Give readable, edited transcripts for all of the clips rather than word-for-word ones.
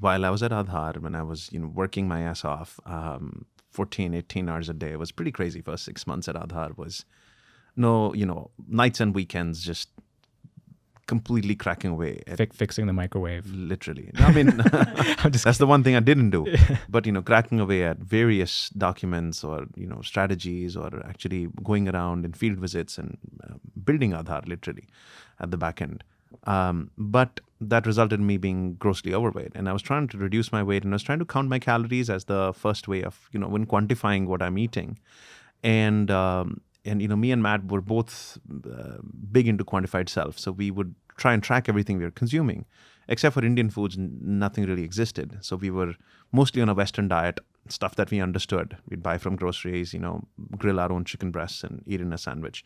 while I was at Aadhaar, when I was working my ass off, 14, 18 hours a day, it was pretty crazy. First 6 months at Aadhaar was no, nights and weekends just completely cracking away at Fixing the microwave. literally. I mean, I'm just that's the one thing I didn't do. But cracking away at various documents or strategies, or actually going around in field visits and building Aadhaar literally at the back end. But that resulted in me being grossly overweight, and I was trying to reduce my weight, and I was trying to count my calories as the first way of when quantifying what I'm eating. And me and Matt were both big into quantified self, so we would try and track everything we were consuming. Except for Indian foods, nothing really existed. So we were mostly on a Western diet, stuff that we understood. We'd buy from groceries, grill our own chicken breasts and eat in a sandwich.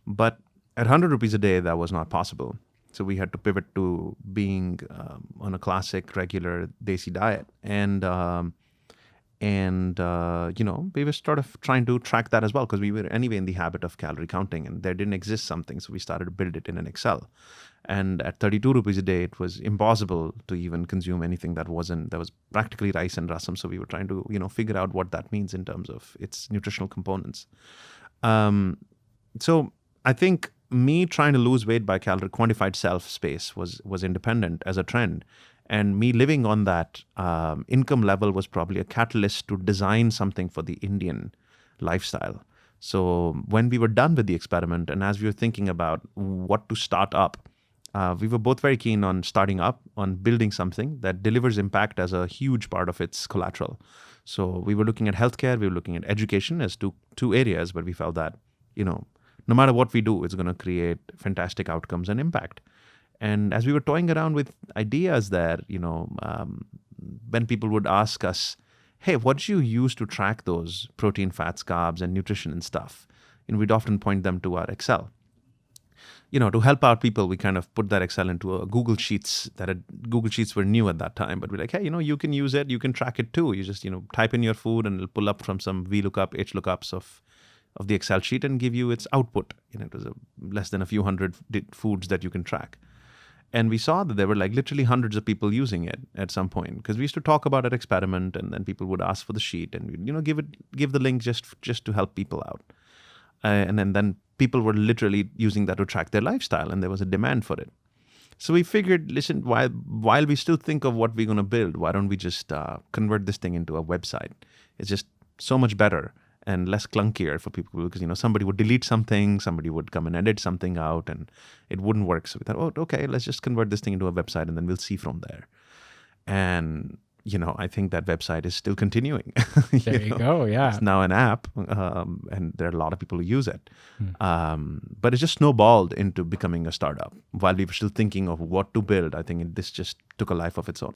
But at 100 rupees a day, that was not possible. So we had to pivot to being on a classic, regular desi diet. And we were sort of trying to track that as well, because we were anyway in the habit of calorie counting, and there didn't exist something. So we started to build it in an Excel. And at 32 rupees a day, it was impossible to even consume anything that was practically rice and rasam. So we were trying to, figure out what that means in terms of its nutritional components. So I think me trying to lose weight by calorie quantified self space was independent as a trend. And me living on that income level was probably a catalyst to design something for the Indian lifestyle. So when we were done with the experiment, and as we were thinking about what to start up, we were both very keen on starting up, on building something that delivers impact as a huge part of its collateral. So we were looking at healthcare, we were looking at education as two areas where we felt that, no matter what we do, it's going to create fantastic outcomes and impact. And as we were toying around with ideas there, when people would ask us, hey, what did you use to track those protein, fats, carbs, and nutrition and stuff? We'd often point them to our Excel. To help out people, we kind of put that Excel into a Google Sheets. Google Sheets were new at that time, but we're like, hey, you can use it, you can track it too. You just, type in your food and it'll pull up from some VLOOKUP, HLOOKUPs of the Excel sheet and give you its output. It was less than a few hundred foods that you can track. And we saw that there were literally hundreds of people using it at some point, because we used to talk about our experiment, and then people would ask for the sheet, and we'd give the link just to help people out. And then people were literally using that to track their lifestyle, and there was a demand for it. So we figured, listen, while we still think of what we're going to build, why don't we just convert this thing into a website? It's just so much better and less clunkier for people, because somebody would delete something, somebody would come and edit something out, and it wouldn't work. So we thought, oh, okay, let's just convert this thing into a website, and then we'll see from there. And I think that website is still continuing. There you go, yeah. It's now an app, and there are a lot of people who use it. But it just snowballed into becoming a startup. While we were still thinking of what to build, I think this just took a life of its own.